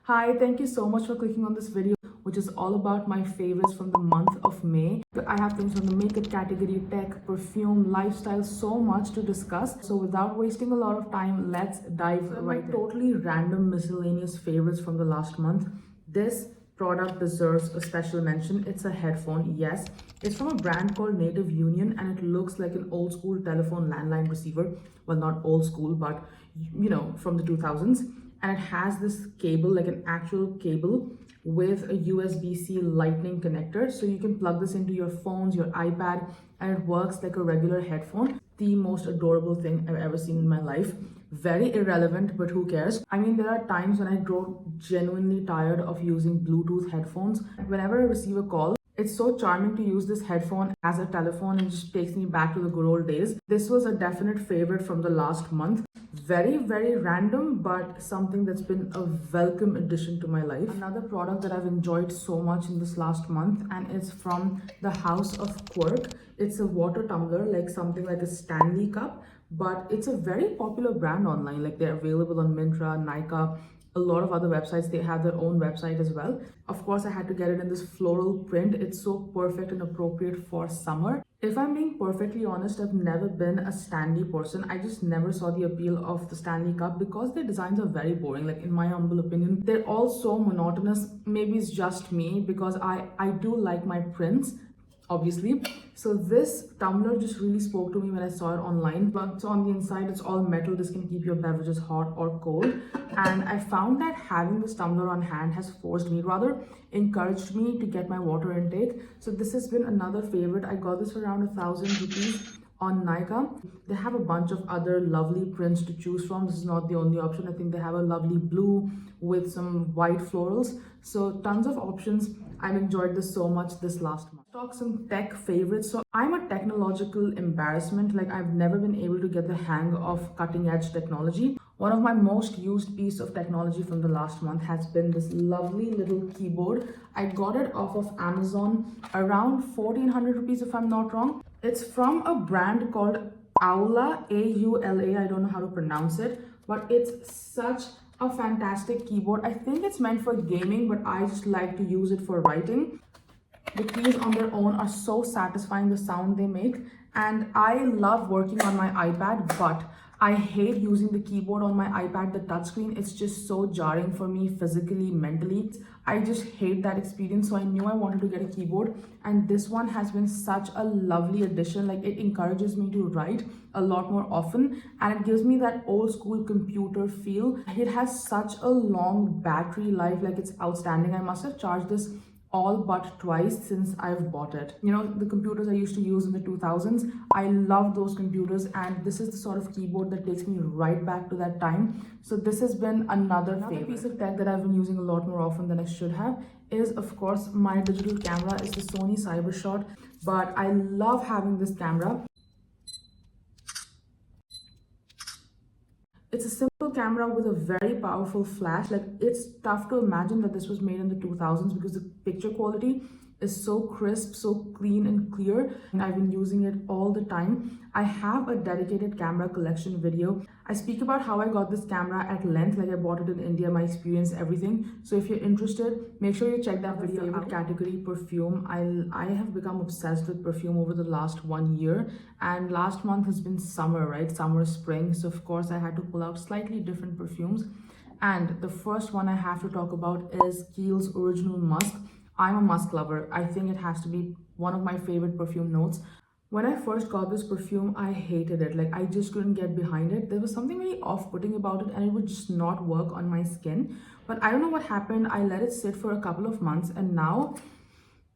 Hi, thank you so much for clicking on this video, which is all about my favorites from the month of May. I have things from the makeup category, tech, perfume, lifestyle, so much to discuss. So without wasting a lot of time, let's dive right in. Totally random miscellaneous favorites from the last month. This product deserves a special mention. It's a headphone. Yes, it's from a brand called Native Union, and it looks like an old school telephone landline receiver. Well, not old school, but from the 2000s. And it has this cable, like an actual cable with a USB-C lightning connector. So you can plug this into your phones, your iPad, and it works like a regular headphone. The most adorable thing I've ever seen in my life. Very irrelevant, but who cares? I mean, there are times when I grow genuinely tired of using Bluetooth headphones. Whenever I receive a call, it's so charming to use this headphone as a telephone and just takes me back to the good old days. This was a definite favorite from the last month. Very, very random, but something that's been a welcome addition to my life. Another product that I've enjoyed so much in this last month, and it's from the house of Quirk. It's a water tumbler, like something like a Stanley cup, but it's a very popular brand online. Like they're available on Myntra, Nykaa, a lot of other websites. They have their own website as well. Of course, I had to get it in this floral print. It's so perfect and appropriate for summer. If I'm being perfectly honest, I've never been a Stanley person. I just never saw the appeal of the Stanley cup because their designs are very boring. Like in my humble opinion, they're all so monotonous. Maybe it's just me because I do like my prints, obviously. So this tumbler just really spoke to me when I saw it online. But so on the inside, it's all metal. This can keep your beverages hot or cold. And I found that having this tumbler on hand has rather encouraged me to get my water intake. So this has been another favorite. I got this for around 1,000 rupees on Nykaa. They have a bunch of other lovely prints to choose from. This is not the only option. I think they have a lovely blue with some white florals. So tons of options. I've enjoyed this so much this last month. Talk some tech favorites. So I'm a technological embarrassment. Like I've never been able to get the hang of cutting edge technology. One of my most used piece of technology from the last month has been this lovely little keyboard. I got it off of Amazon around 1,400 rupees if I'm not wrong. It's from a brand called AULA, A-U-L-A. I don't know how to pronounce it, but it's such a fantastic keyboard. I think it's meant for gaming, but I just like to use it for writing. The keys on their own are so satisfying, the sound they make, and I love working on my iPad, but I hate using the keyboard on my iPad, the touchscreen. It's just so jarring for me physically, mentally. I just hate that experience. So I knew I wanted to get a keyboard, and this one has been such a lovely addition. Like it encourages me to write a lot more often, and it gives me that old school computer feel. It has such a long battery life, like it's outstanding. I must have charged this all but twice since I've bought it. You know, the computers I used to use in the 2000s, I love those computers, and this is the sort of keyboard that takes me right back to that time. So this has been another piece of tech that I've been using a lot more often than I should have is, of course, my digital camera. Is the Sony Cybershot, but I love having this camera. It's a simple camera with a very powerful flash. Like it's tough to imagine that this was made in the 2000s because the picture quality is so crisp, so clean and clear, and I've been using it all the time. I have a dedicated camera collection video. I speak about how I got this camera at length, like I bought it in India, my experience, everything. So if you're interested, make sure you check that video out. Category perfume. I have become obsessed with perfume over the last 1 year, and last month has been summer, right? Summer, spring. So of course I had to pull out slightly different perfumes. And the first one I have to talk about is Kiehl's Original Musk. I'm a musk lover. I think it has to be one of my favorite perfume notes. When I first got this perfume, I hated it. Like I just couldn't get behind it. There was something very off-putting about it, and it would just not work on my skin. But I don't know what happened. I let it sit for a couple of months, and now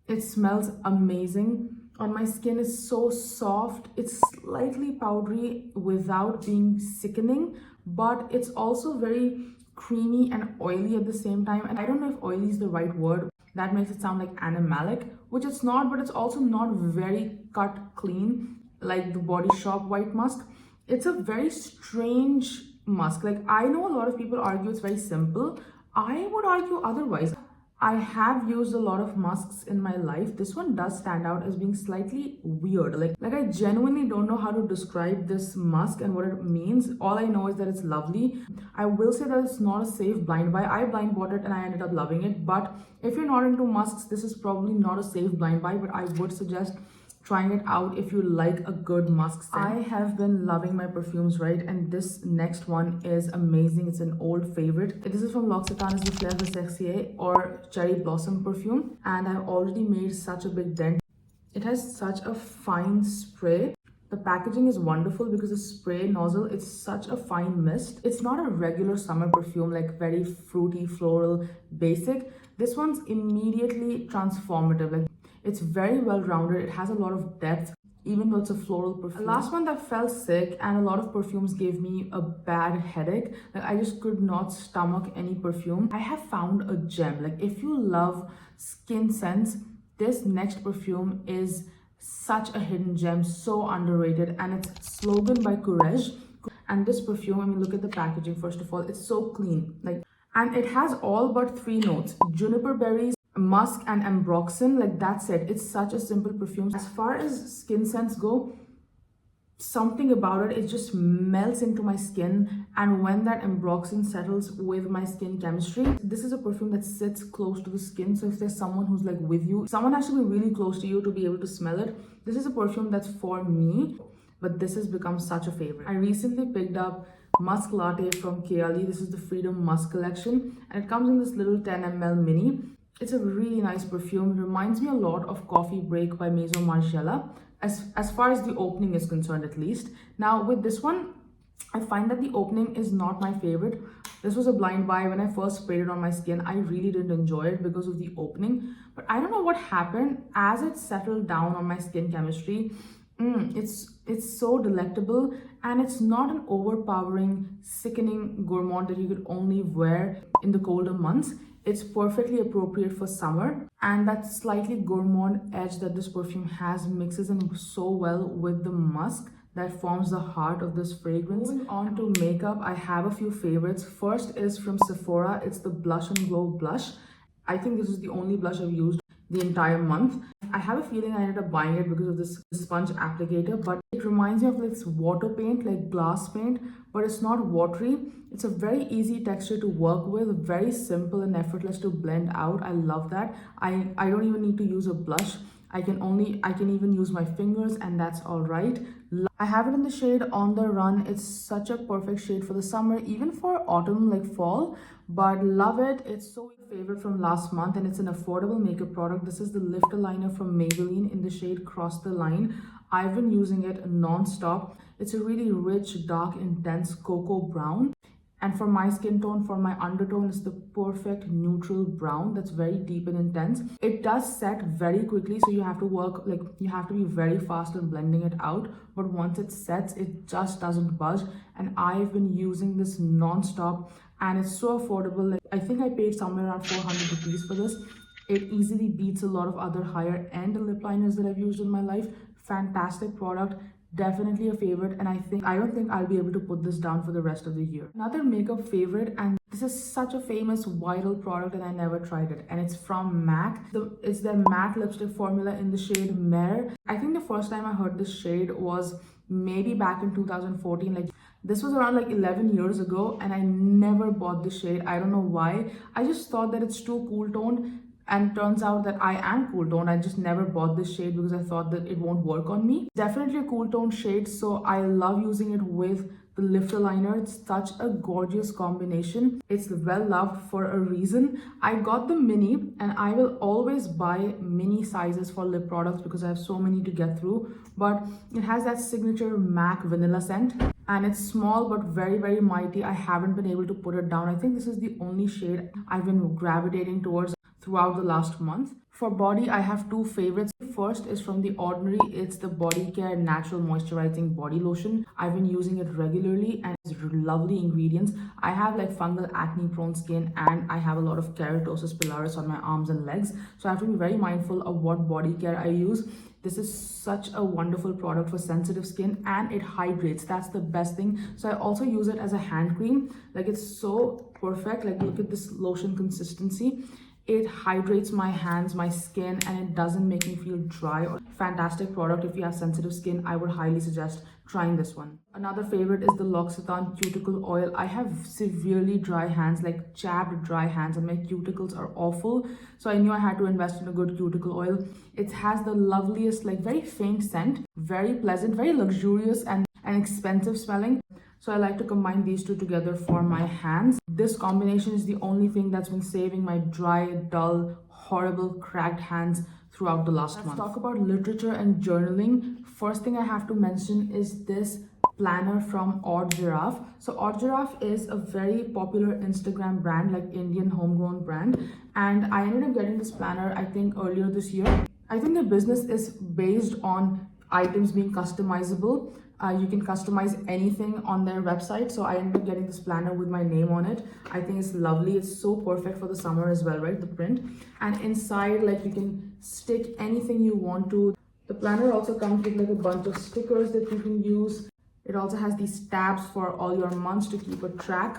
it smells amazing. On my skin is so soft. It's slightly powdery without being sickening, but it's also very creamy and oily at the same time. And I don't know if oily is the right word. That makes it sound like animalic, which it's not, but it's also not very cut clean like the Body Shop white musk. It's a very strange musk. Like I know a lot of people argue it's very simple. I would argue otherwise. I have used a lot of musks in my life. This one does stand out as being slightly weird. Like I genuinely don't know how to describe this musk and what it means. All I know is that it's lovely. I will say that it's not a safe blind buy. I blind bought it and I ended up loving it. But if you're not into musks, this is probably not a safe blind buy, but I would suggest trying it out if you like a good musk scent. I have been loving my perfumes, right? And this next one is amazing. It's an old favorite. This is from L'Occitane's The Fleur de Sexier or Cherry Blossom perfume. And I've already made such a big dent. It has such a fine spray. The packaging is wonderful because the spray nozzle, it's such a fine mist. It's not a regular summer perfume, like very fruity, floral, basic. This one's immediately transformative. Like, it's very well rounded. It has a lot of depth, even though it's a floral perfume. Last one that felt sick, and a lot of perfumes gave me a bad headache. Like I just could not stomach any perfume. I have found a gem. Like if you love skin scents, this next perfume is such a hidden gem, so underrated, and it's Slogan by Courreges. And this perfume, I mean, look at the packaging. First of all, it's so clean. And it has all but 3 notes: juniper berries, musk, and ambroxan. Like that's it. It's such a simple perfume. As far as skin scents go, something about it just melts into my skin, and when that ambroxan settles with my skin chemistry, this is a perfume that sits close to the skin. So if there's someone who's like with you, someone has to be really close to you to be able to smell it. This is a perfume that's for me, but this has become such a favorite. I recently picked up Musk Latte from Kayali. This is the Freedom Musk collection, and it comes in this little 10 ml mini. It's a really nice perfume. It reminds me a lot of Coffee Break by Maison Margiela, as far as the opening is concerned, at least. Now with this one, I find that the opening is not my favorite. This was a blind buy. When I first sprayed it on my skin, I really didn't enjoy it because of the opening. But I don't know what happened. As it settled down on my skin chemistry, it's so delectable, and it's not an overpowering, sickening gourmand that you could only wear in the colder months. It's perfectly appropriate for summer, and that slightly gourmand edge that this perfume has mixes in so well with the musk that forms the heart of this fragrance. Moving on to makeup, I have a few favorites. First is from Sephora. It's the Blush and Glow blush. I think this is the only blush I've used the entire month. I have a feeling I ended up buying it because of this sponge applicator, but it reminds me of like water paint, like glass paint, but it's not watery. It's a very easy texture to work with, very simple and effortless to blend out. I love that. I don't even need to use a blush. I can even use my fingers, and that's all right. I have it in the shade On the Run. It's such a perfect shade for the summer, even for autumn, like fall, but love it. It's so favorite from last month, and it's an affordable makeup product. This is the Lift Liner from Maybelline in the shade Cross the Line. I've been using it non-stop. It's a really rich, dark, intense cocoa brown. And for my skin tone, for my undertone, it's the perfect neutral brown that's very deep and intense. It does set very quickly, so you have to be very fast in blending it out. But once it sets, it just doesn't budge. And I've been using this non-stop, and it's so affordable. Like, I think I paid somewhere around 400 rupees for this. It easily beats a lot of other higher end lip liners that I've used in my life. Fantastic product. Definitely a favorite, and I don't think I'll be able to put this down for the rest of the year. Another makeup favorite, and this is such a famous viral product and I never tried it, and it's from MAC. It's their matte lipstick formula in the shade Mehr. I think the first time I heard this shade was maybe back in 2014. Like this was around like 11 years ago, and I never bought this shade. I don't know why. I just thought that it's too cool toned. And turns out that I am cool tone. I just never bought this shade because I thought that it won't work on me. Definitely a cool tone shade, so I love using it with the lifter liner. It's such a gorgeous combination. It's well loved for a reason. I got the mini, and I will always buy mini sizes for lip products because I have so many to get through. But it has that signature MAC vanilla scent, and it's small but very, very mighty. I haven't been able to put it down. I think this is the only shade I've been gravitating towards throughout the last month. For body, I have 2 favorites. First is from The Ordinary. It's the Body Care Natural Moisturizing Body Lotion. I've been using it regularly, and it's lovely ingredients. I have like fungal acne prone skin, and I have a lot of keratosis pilaris on my arms and legs, so I have to be very mindful of what body care I use. This is such a wonderful product for sensitive skin, and it hydrates. That's the best thing. So I also use it as a hand cream. Like it's so perfect. Like look at this lotion consistency. It hydrates my hands, my skin, and it doesn't make me feel dry. Fantastic product. If you have sensitive skin, I would highly suggest trying this one. Another favorite is the L'Occitane Cuticle Oil. I have severely dry hands, like chapped dry hands, and my cuticles are awful. So I knew I had to invest in a good cuticle oil. It has the loveliest, like very faint scent, very pleasant, very luxurious and expensive smelling. So I like to combine these two together for my hands. This combination is the only thing that's been saving my dry, dull, horrible, cracked hands throughout the last month. Let's talk about literature and journaling. First thing I have to mention is this planner from Odd Giraffe. So Odd Giraffe is a very popular Instagram brand, like Indian homegrown brand. And I ended up getting this planner, I think earlier this year. I think their business is based on items being customizable. You can customize anything on their website. So I ended up getting this planner with my name on it. I think it's lovely. It's so perfect for the summer as well, right? The print. And inside, like, you can stick anything you want to. The planner also comes with like a bunch of stickers that you can use. It also has these tabs for all your months to keep a track.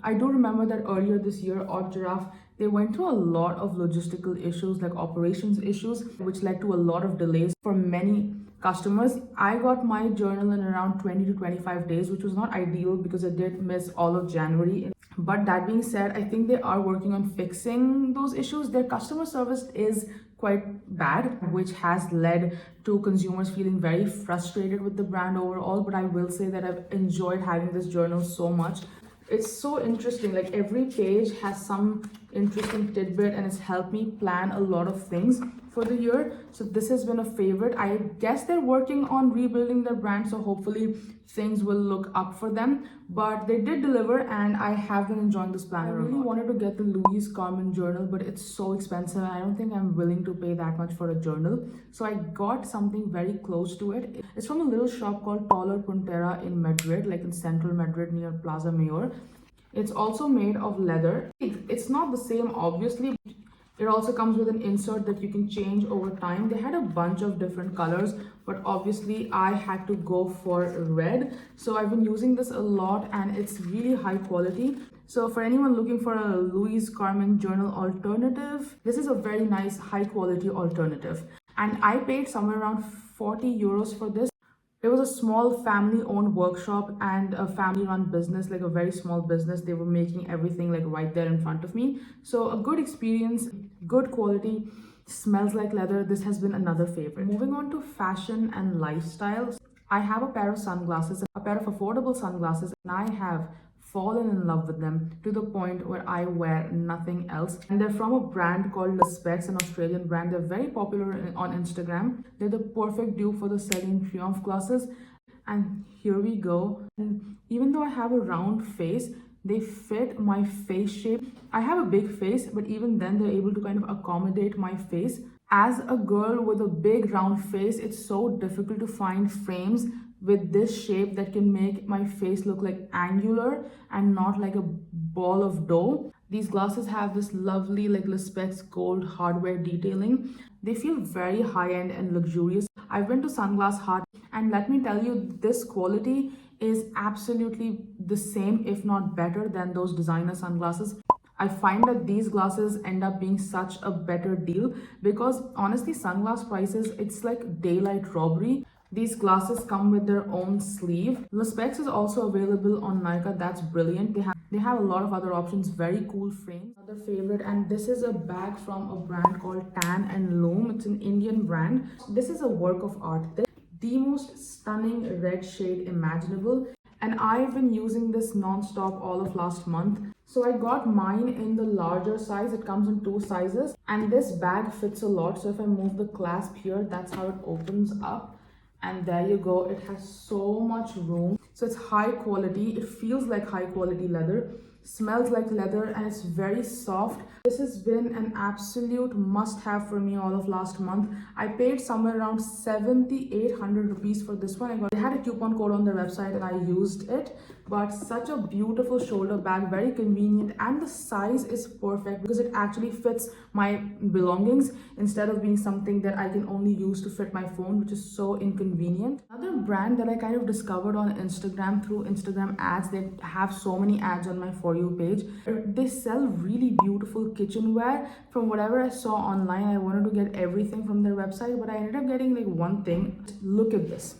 I do remember that earlier this year, Odd Giraffe, they went through a lot of logistical issues, like operations issues, which led to a lot of delays for many customers. I got my journal in around 20 to 25 days, which was not ideal because I did miss all of January. But that being said, I think they are working on fixing those issues. Their customer service is quite bad, which has led to consumers feeling very frustrated with the brand overall. But I will say that I've enjoyed having this journal so much. It's so interesting, like every page has some interesting tidbit and it's helped me plan a lot of things for the year. So this has been a favorite. I guess they're working on rebuilding their brand, so hopefully things will look up for them. But they did deliver and I have been enjoying this planner. I really wanted to get the Louise Carmen journal, but it's so expensive. I don't think I'm willing to pay that much for a journal. So I got something very close to it. It's from a little shop called Puntera in Madrid, like in central Madrid near Plaza Mehr. It's also made of leather. It's not the same, obviously. It also comes with an insert that you can change over time. They had a bunch of different colors, but obviously I had to go for red. So I've been using this a lot and it's really high quality. So for anyone looking for a Louise Carmen journal alternative, this is a very nice high quality alternative. And I paid somewhere around 40 euros for this. It was a small family-owned workshop and a family-run business, like a very small business. They were making everything like right there in front of me. So a good experience, good quality, smells like leather. This has been another favorite. Moving on to fashion and lifestyle. I have a pair of sunglasses, a pair of affordable sunglasses, and I have fallen in love with them to the point where I wear nothing else. And they're from a brand called Specs, an Australian brand. They're very popular on Instagram. They're the perfect dupe for the Celine Triomphe glasses. And here we go. And even though I have a round face, they fit my face shape. I have a big face, but even then they're able to kind of accommodate my face. As a girl with a big round face, it's so difficult to find frames with this shape that can make my face look like angular and not like a ball of dough. These glasses have this lovely like Specs gold hardware detailing. They feel very high-end and luxurious. I've been to Sunglass Hut and let me tell you, this quality is absolutely the same, if not better than those designer sunglasses. I find that these glasses end up being such a better deal because honestly, sunglass prices, it's like daylight robbery. These glasses come with their own sleeve. The Specs is also available on Nykaa. That's brilliant. They have a lot of other options, very cool frames. Another favorite, and this is a bag from a brand called Tan and Loom. It's an Indian brand. This is a work of art. The most stunning red shade imaginable. And I've been using this non-stop all of last month. So I got mine in the larger size. It comes in 2 sizes. And this bag fits a lot. So if I move the clasp here, that's how it opens up. And there you go. It has so much room. So it's high quality. It feels like high quality leather. Smells like leather and it's very soft. This has been an absolute must-have for me all of last month. I paid somewhere around 7,800 rupees for this one. They had a coupon code on their website and I used it. But such a beautiful shoulder bag, very convenient, and the size is perfect because it actually fits my belongings instead of being something that I can only use to fit my phone, which is so inconvenient. Another brand that I kind of discovered on Instagram through Instagram ads. They have so many ads on my For For You page. They sell really beautiful kitchenware. From whatever I saw online, I wanted to get everything from their website, but I ended up getting like one thing. Look at this.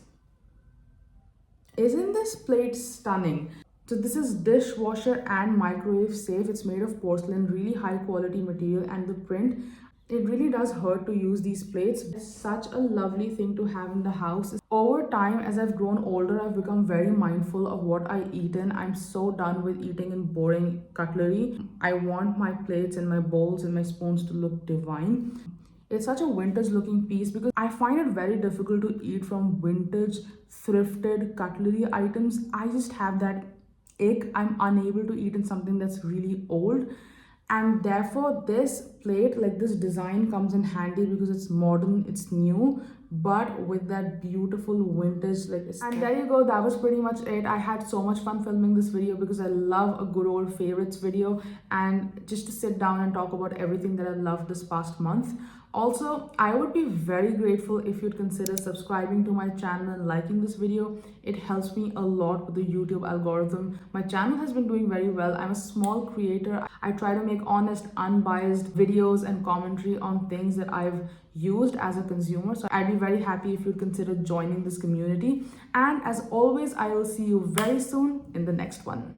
Isn't this plate stunning? So this is dishwasher and microwave safe. It's made of porcelain, really high quality material, and the print, it really does hurt to use these plates. It's such a lovely thing to have in the house. Over time, as I've grown older, I've become very mindful of what I eat in. I'm so done with eating in boring cutlery. I want my plates and my bowls and my spoons to look divine. It's such a vintage looking piece because I find it very difficult to eat from vintage thrifted cutlery items. I just have that ick. I'm unable to eat in something that's really old, and therefore this plate, like this design, comes in handy because it's modern, it's new, but with that beautiful vintage like aesthetic. And there you go, that was pretty much it. I had so much fun filming this video because I love a good old favorites video, and just to sit down and talk about everything that I loved this past month. Also, I would be very grateful if you'd consider subscribing to my channel and liking this video. It helps me a lot with the YouTube algorithm. My channel has been doing very well. I'm a small creator. I try to make honest, unbiased videos and commentary on things that I've used as a consumer. So I'd be very happy if you'd consider joining this community. And as always, I will see you very soon in the next one.